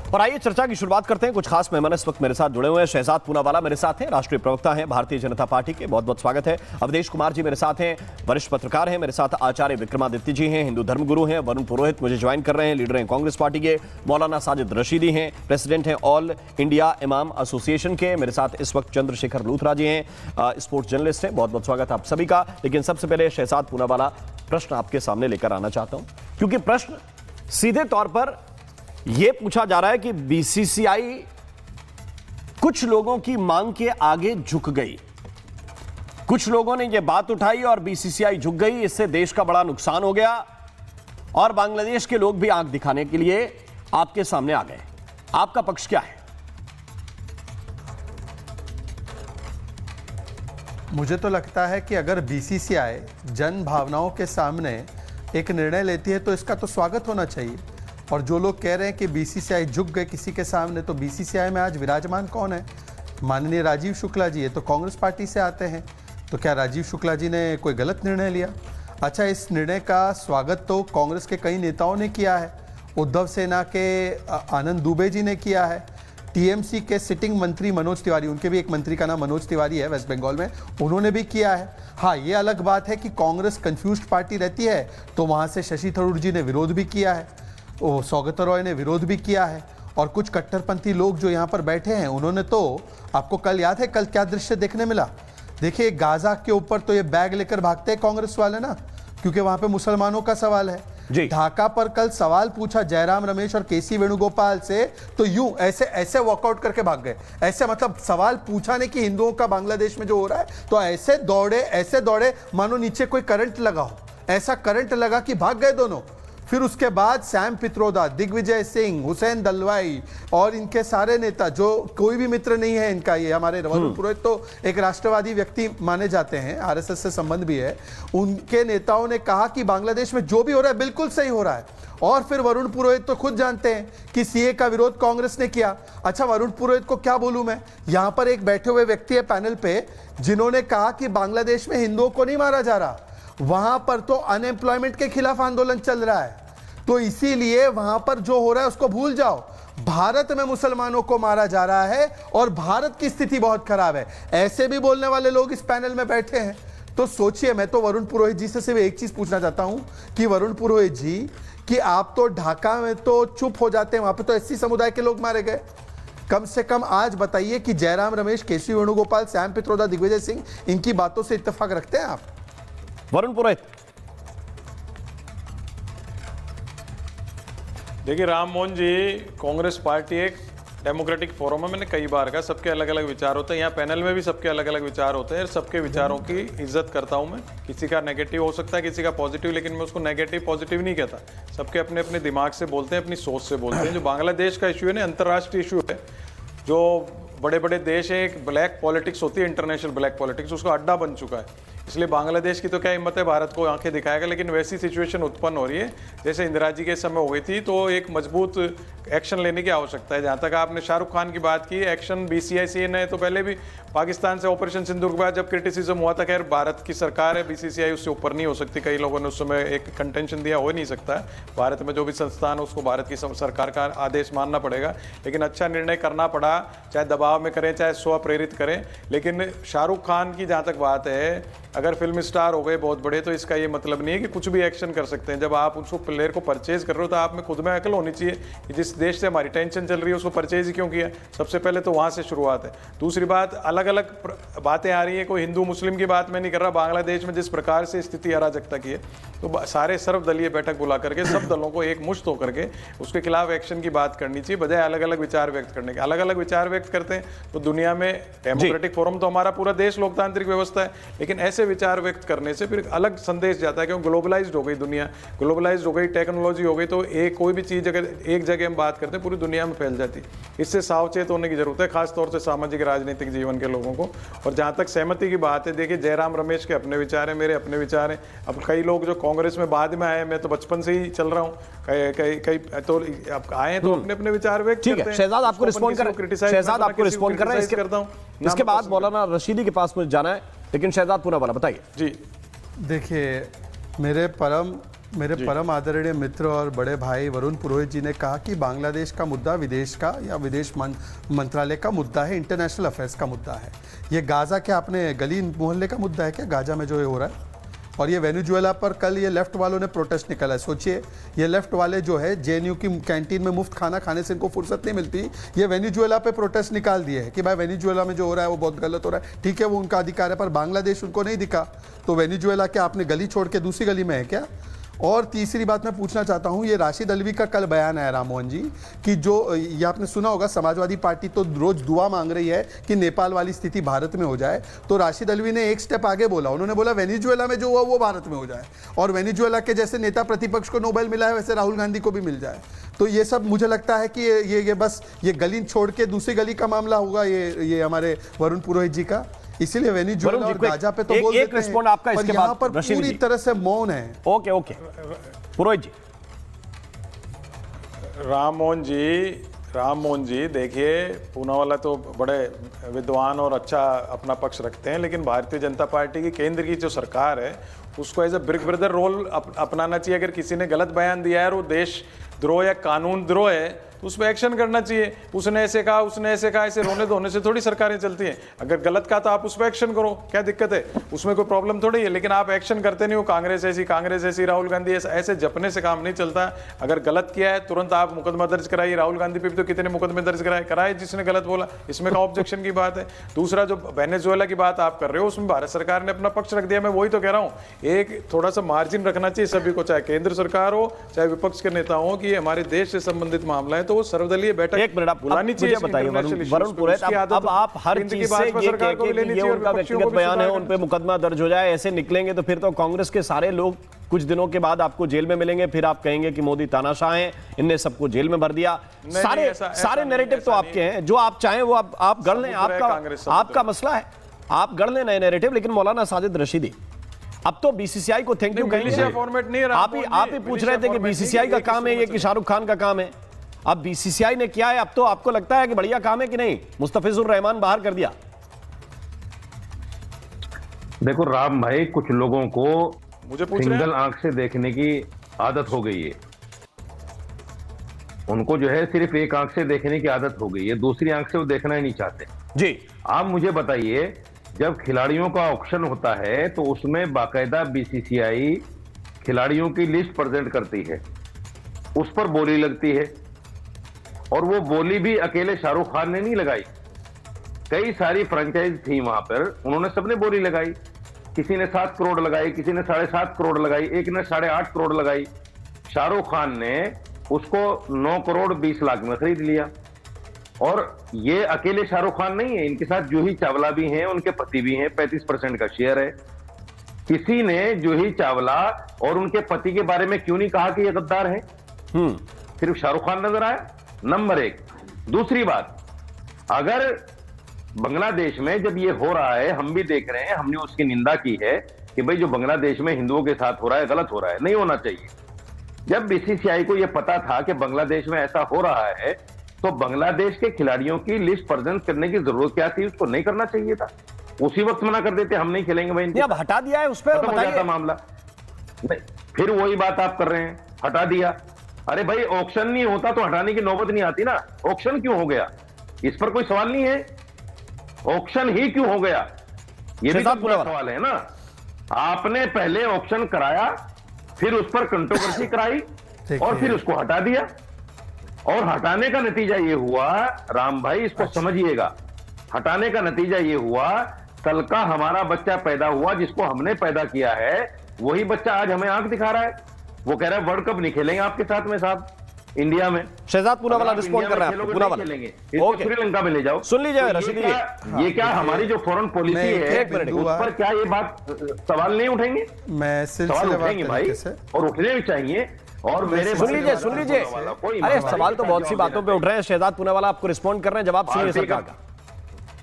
और आइए चर्चा की शुरुआत करते हैं। कुछ खास मेहमान इस वक्त मेरे साथ जुड़े हुए हैं। शहजाद पूनावाला मेरे साथ हैं, राष्ट्रीय प्रवक्ता हैं भारतीय जनता पार्टी के, बहुत बहुत स्वागत है। अवधेश कुमार जी मेरे साथ हैं, वरिष्ठ पत्रकार हैं। मेरे साथ आचार्य विक्रमादित्य जी हैं, हिंदू धर्मगुरु हैं। वरुण पुरोहित मुझे ज्वाइन कर रहे हैं, लीडर हैं कांग्रेस पार्टी के। मौलाना साजिद रशीदी हैं, प्रेसिडेंट हैं ऑल इंडिया इमाम एसोसिएशन के। मेरे साथ इस वक्त चंद्रशेखर लूथरा जी हैं, स्पोर्ट्स जर्नलिस्ट हैं। बहुत बहुत स्वागत आप सभी का। लेकिन सबसे पहले शहजाद पूनावाला, प्रश्न आपके सामने लेकर आना चाहता हूं, क्योंकि प्रश्न सीधे तौर पर यह पूछा जा रहा है कि बीसीसीआई कुछ लोगों की मांग के आगे झुक गई। कुछ लोगों ने यह बात उठाई और बीसीसीआई झुक गई, इससे देश का बड़ा नुकसान हो गया और बांग्लादेश के लोग भी आंख दिखाने के लिए आपके सामने आ गए। आपका पक्ष क्या है? मुझे तो लगता है कि अगर बीसीसीआई जन भावनाओं के सामने एक निर्णय लेती है तो इसका तो स्वागत होना चाहिए। और जो लोग कह रहे हैं कि बीसीसीआई झुक गए किसी के सामने, तो बीसीसीआई में आज विराजमान कौन है? माननीय राजीव शुक्ला जी, ये तो कांग्रेस पार्टी से आते हैं। तो क्या राजीव शुक्ला जी ने कोई गलत निर्णय लिया? अच्छा, इस निर्णय का स्वागत तो कांग्रेस के कई नेताओं ने किया है। उद्धव सेना के आनंद दुबे जी ने किया है, टीएमसी के सिटिंग मंत्री मनोज तिवारी, उनके भी एक मंत्री का नाम मनोज तिवारी है वेस्ट बंगाल में, उन्होंने भी किया है। हाँ, ये अलग बात है कि कांग्रेस कंफ्यूज्ड पार्टी रहती है, तो वहाँ से शशि थरूर जी ने विरोध भी किया है, सौगत रॉय ने विरोध भी किया है, और कुछ कट्टरपंथी लोग जो यहाँ पर बैठे हैं उन्होंने तो, आपको कल याद है कल क्या दृश्य देखने मिला? देखिए, गाजा के ऊपर तो ये बैग लेकर भागते हैं कांग्रेस वाले ना, क्योंकि वहाँ पे मुसलमानों का सवाल है। ढाका पर कल सवाल पूछा जयराम रमेश और केसी वेणुगोपाल से, तो यूं ऐसे ऐसे वॉकआउट करके भाग गए। ऐसे मतलब सवाल पूछा नहीं कि हिंदुओं का बांग्लादेश में जो हो रहा है, तो ऐसे दौड़े मानो नीचे कोई करंट लगा हो। ऐसा करंट लगा कि भाग गए दोनों। फिर उसके बाद सैम पित्रोदा, दिग्विजय सिंह, हुसैन दलवाई और इनके सारे नेता, जो कोई भी मित्र नहीं है इनका, ये हमारे वरुण पुरोहित तो एक राष्ट्रवादी व्यक्ति माने जाते हैं, आरएसएस से संबंध भी है, उनके नेताओं ने कहा कि बांग्लादेश में जो भी हो रहा है बिल्कुल सही हो रहा है। और फिर वरुण पुरोहित तो खुद जानते हैं कि सीए का विरोध कांग्रेस ने किया। अच्छा, वरुण पुरोहित को क्या बोलूं मैं? यहां पर एक बैठे हुए व्यक्ति है पैनल पे जिन्होंने कहा कि बांग्लादेश में हिंदुओं को नहीं मारा जा रहा, वहां पर तो अनएम्प्लॉयमेंट के खिलाफ आंदोलन चल रहा है, तो इसीलिए वहां पर जो हो रहा है उसको भूल जाओ। भारत में मुसलमानों को मारा जा रहा है और भारत की स्थिति बहुत खराब है। ऐसे भी बोलने वाले लोग इस पैनल में बैठे हैं। तो सोचिए, मैं तो वरुण पुरोहित जी से सिर्फ एक चीज पूछना चाहता हूं कि वरुण पुरोहित जी, कि आप तो ढाका में तो चुप हो जाते हैं, वहां पर तो एससी समुदाय के लोग मारे गए। कम से कम आज बताइए कि जयराम रमेश, केसी वेणुगोपाल, सैम पित्रोदा, दिग्विजय सिंह, इनकी बातों से इत्तेफाक रखते हैं आप? वरुण पुरोहित, देखिए, राम मोहन जी, कांग्रेस पार्टी एक डेमोक्रेटिक फोरम है। मैंने कई बार कहा, सबके अलग अलग विचार होते हैं। यहाँ पैनल में भी सबके अलग अलग विचार होते हैं, सबके विचारों की इज्जत करता हूँ मैं। किसी का नेगेटिव हो सकता है, किसी का पॉजिटिव, लेकिन मैं उसको नेगेटिव पॉजिटिव नहीं कहता। सबके अपने अपने दिमाग से बोलते हैं, अपनी सोच से बोलते हैं। जो बांग्लादेश का इशू है ना, अंतर्राष्ट्रीय इशू है। जो बड़े बड़े देश है, एक ब्लैक पॉलिटिक्स होती है, इंटरनेशनल ब्लैक पॉलिटिक्स, उसका अड्डा बन चुका है। इसलिए बांग्लादेश की तो क्या हिम्मत है भारत को आंखें दिखाएगा, लेकिन वैसी सिचुएशन उत्पन्न हो रही है जैसे इंदिरा जी के समय हो गई थी। तो एक मजबूत एक्शन लेने की आवश्यकता है। जहाँ तक आपने शाहरुख खान की बात की, एक्शन बीसीसीआई ने तो पहले भी पाकिस्तान से ऑपरेशन सिंदूर के बाद जब क्रिटिसिज्म हुआ था, खैर भारत की सरकार है, बीसीसीआई उससे ऊपर नहीं हो सकती। कई लोगों ने उस समय एक कंटेंशन दिया, हो नहीं सकता है। भारत में जो भी संस्थान है उसको भारत की सरकार का आदेश मानना पड़ेगा। लेकिन अच्छा निर्णय करना पड़ा, चाहे दबाव में करें चाहे स्वप्रेरित करें। लेकिन शाहरुख खान की जहाँ तक बात है, अगर फिल्म स्टार हो गए बहुत बड़े, तो इसका ये मतलब नहीं है कि कुछ भी एक्शन कर सकते हैं। जब आप उसको प्लेयर को परचेज कर रहे हो तो आप में खुद में अकल होनी चाहिए कि जिस देश से हमारी टेंशन चल रही है उसको परचेज ही क्यों किया। सबसे पहले तो वहाँ से शुरुआत है। दूसरी बात, अलग अलग बातें आ रही है, कोई हिंदू मुस्लिम की बात मैं नहीं कर रहा। बांग्लादेश में जिस प्रकार से स्थिति अराजकता की है, तो सारे सर्वदलीय बैठक बुला करके सब दलों को एक मुश्त होकर के उसके खिलाफ एक्शन की बात करनी चाहिए, बजाय अलग अलग विचार व्यक्त करने के। अलग अलग विचार व्यक्त करते हैं तो दुनिया में डेमोक्रेटिक फोरम तो हमारा पूरा देश लोकतांत्रिक व्यवस्था है, लेकिन ऐसे विचार व्यक्त करने से फिर अलग संदेश जाता है। क्योंकि ग्लोबलाइज्ड हो गई दुनिया, ग्लोबलाइज्ड हो गई, टेक्नोलॉजी हो गई, तो एक कोई भी चीज़ अगर एक जगह हम बात करते हैं पूरी दुनिया में फैल जाती है। इससे सावचेत होने की जरूरत है, खासतौर से सामाजिक राजनीतिक जीवन के लोगों को। और जहाँ तक सहमति की बात है, देखिए, जयराम रमेश के अपने विचार हैं, मेरे अपने विचार हैं। अब कई लोग जो कांग्रेस में बाद में आए, मैं तो बचपन से ही चल रहा हूँ, कई तो आए तो अपने अपने विचार व्यक्त करते हैं। शहजाद आपको रिस्पॉन्ड कर रहे हैं, करता हूँ। इसके बाद मौलाना रशीदी के पास मुझे जाना है, लेकिन शहजाद पूनावाला बताइए। जी, देखिए, मेरे परम मेरे परम आदरणीय मित्र और बड़े भाई वरुण पुरोहित जी ने कहा कि बांग्लादेश का मुद्दा विदेश का या विदेश मंत्रालय का मुद्दा है, इंटरनेशनल अफेयर्स का मुद्दा है। ये गाजा क्या अपने गली मोहल्ले का मुद्दा है क्या, गाजा में जो ये हो रहा है? और ये वेनेजुएला पर कल ये लेफ्ट वालों ने प्रोटेस्ट निकाला है। सोचिए, ये लेफ्ट वाले जो है जेएनयू की कैंटीन में मुफ्त खाना खाने से इनको फुर्सत नहीं मिलती, ये वेनेजुएला पे प्रोटेस्ट निकाल दिए है कि भाई वेनेजुएला में जो हो रहा है वो बहुत गलत हो रहा है। ठीक है, वो उनका अधिकार है, पर बांग्लादेश उनको नहीं दिखा। तो वेनेजुएला क्या आपने गली छोड़ के दूसरी गली में है क्या? और तीसरी बात मैं पूछना चाहता हूं, ये राशिद अल्वी का कल बयान है राम मोहन जी कि जो ये आपने सुना होगा, समाजवादी पार्टी तो रोज दुआ मांग रही है कि नेपाल वाली स्थिति भारत में हो जाए। तो राशिद अल्वी ने एक स्टेप आगे बोला, उन्होंने बोला वेनेजुएला में जो हुआ वो भारत में हो जाए, और वेनेजुएला के जैसे नेता प्रतिपक्ष को नोबेल मिला है वैसे राहुल गांधी को भी मिल जाए। तो ये सब मुझे लगता है कि ये बस ये गली छोड़ के दूसरी गली का मामला होगा ये हमारे वरुण पुरोहित जी का। इसीलिए वेनेजुएला और गाजा पे तो बोल देते हैं, रिस्पॉन्ड आपका इसके यहाँ बाद पर पूरी तरह से मौन है। ओके पुरोहित जी। राम मोहन जी देखिए, पूनावाला तो बड़े विद्वान और अच्छा अपना पक्ष रखते हैं, लेकिन भारतीय जनता पार्टी की केंद्र की जो सरकार है उसको as a big brother role अपनाना चाहिए। अगर किसी ने गलत बयान दिया है और वो देश द्रोह या कानून द्रोह है तो उस पर एक्शन करना चाहिए। उसने ऐसे कहा, उसने ऐसे कहा, ऐसे रोने धोने से थोड़ी सरकारें चलती हैं। अगर गलत कहा तो आप उस पर एक्शन करो, क्या दिक्कत है, उसमें कोई प्रॉब्लम थोड़ी है। लेकिन आप एक्शन करते नहीं हो, कांग्रेस ऐसी राहुल गांधी ऐसे जपने से काम नहीं चलता। अगर गलत किया है तुरंत आप मुकदमा दर्ज कराइए। राहुल गांधी पे भी तो कितने मुकदमे दर्ज कराए जिसने गलत बोला, इसमें का ऑब्जेक्शन की बात है। दूसरा, जो वेनेजुएला की बात आप कर रहे हो उसमें भारत सरकार ने अपना पक्ष रख दिया। मैं वही तो कह रहा हूँ, एक थोड़ा सा मार्जिन रखना चाहिए सभी को, चाहे केंद्र सरकार हो चाहे विपक्ष के नेता हो, कि हमारे देश से संबंधित मामला है तो वो सर्वदलीय एक मिनट आप बुलानी चाहिए। बताइए वरुण पुरोहित, अब आप हर चीज से ये कह के कि ये उनका व्यक्तिगत बयान है, उन पे मुकदमा दर्ज हो जाए, ऐसे निकलेंगे तो फिर तो कांग्रेस के सारे लोग कुछ दिनों के बाद आपको जेल में मिलेंगे। फिर आप कहेंगे कि मोदी तानाशाह हैं, इनने सबको जेल में भर दिया। सारे नैरेटिव तो आपके हैं, जो आप चाहें वो आप गढ़ लें, आपका मसला है, आप गढ़ लें नए नैरेटिव। लेकिन मौलाना साजिद रशीदी, अब तो बीसीसीआई को थैंक यू कहेंगे। फॉर्मेट नहीं है, आप ही पूछ रहे थे कि बीसीसीआई का काम है ये कि शाहरुख खान का काम है। अब बीसीसीआई ने किया है, अब तो आपको लगता है कि बढ़िया काम है कि नहीं? मुस्तफिजुर रहमान बाहर कर दिया। देखो राम भाई, कुछ लोगों को मुझे पूछ रहे सिंगल आंख से देखने की आदत हो गई है। उनको जो है सिर्फ एक आंख से देखने की आदत हो गई है, दूसरी आंख से वो देखना ही नहीं चाहते। जी आप मुझे बताइए, जब खिलाड़ियों का ऑक्शन होता है तो उसमें बाकायदा बीसीसीआई खिलाड़ियों की लिस्ट प्रेजेंट करती है, उस पर बोली लगती है, और वो बोली भी अकेले शाहरुख खान ने नहीं लगाई, कई सारी फ्रेंचाइज थी वहां पर, उन्होंने सबने बोली लगाई। किसी ने 7 करोड़ लगाई, किसी ने 7.5 करोड़ लगाई, एक ने 8.5 करोड़ लगाई। शाहरुख खान ने उसको 9 करोड़ 20 लाख में खरीद लिया। और ये अकेले शाहरुख खान नहीं है, इनके साथ जूही चावला भी हैं, उनके पति भी हैं, 35% का शेयर है। किसी ने जूही चावला और उनके पति के बारे में क्यों नहीं कहा कि ये गद्दार है? सिर्फ शाहरुख खान नजर आया, नंबर 1। दूसरी बात, अगर बांग्लादेश में जब ये हो रहा है, हम भी देख रहे हैं, हमने उसकी निंदा की है कि भाई जो बांग्लादेश में हिंदुओं के साथ हो रहा है गलत हो रहा है, नहीं होना चाहिए। जब बीसीसीआई को यह पता था कि बांग्लादेश में ऐसा हो रहा है तो बांग्लादेश के खिलाड़ियों की लिस्ट प्रेजेंट करने की जरूरत क्या थी? उसको नहीं करना चाहिए था, उसी वक्त मना कर देते हम नहीं खेलेंगे भाई। अब हटा दिया है, उस पर बताइए मामला। नहीं, फिर वही बात आप कर रहे हैं, हटा दिया। अरे भाई, ऑक्शन नहीं होता तो हटाने की नौबत नहीं आती ना। ऑक्शन क्यों हो गया, इस पर कोई सवाल नहीं है। ऑक्शन ही क्यों हो गया, ये भी पूरा सवाल है ना। आपने पहले ऑक्शन कराया, फिर उस पर कंट्रोवर्सी कराई और फिर उसको हटा दिया, और हटाने का नतीजा ये हुआ, राम भाई इसको समझिएगा, हटाने का नतीजा ये हुआ, कल का हमारा बच्चा पैदा हुआ जिसको हमने पैदा किया है, वही बच्चा आज हमें आंख दिखा रहा है। वो कह रहा है वर्ल्ड कप नहीं खेलेंगे आपके साथ में साहब इंडिया में। शहजाद पूनावाला रिस्पॉन्ड कर रहा है, पूनावाला ओके, श्रीलंका में ले जाओ। सुन लीजिए रशीदी, ये क्या हमारी जो फॉरेन पॉलिसी है उस पर क्या ये बात सवाल नहीं उठेंगे? मैं सवाल उठेंगे भाई, और उठने भी चाहिए। और मेरे सुन लीजिए, अरे सवाल तो बहुत सी बातों पे उठ रहे हैं। शहजाद पूनावाला आपको रिस्पॉन्ड कर रहे हैं, जवाब सुनिए सरकार का।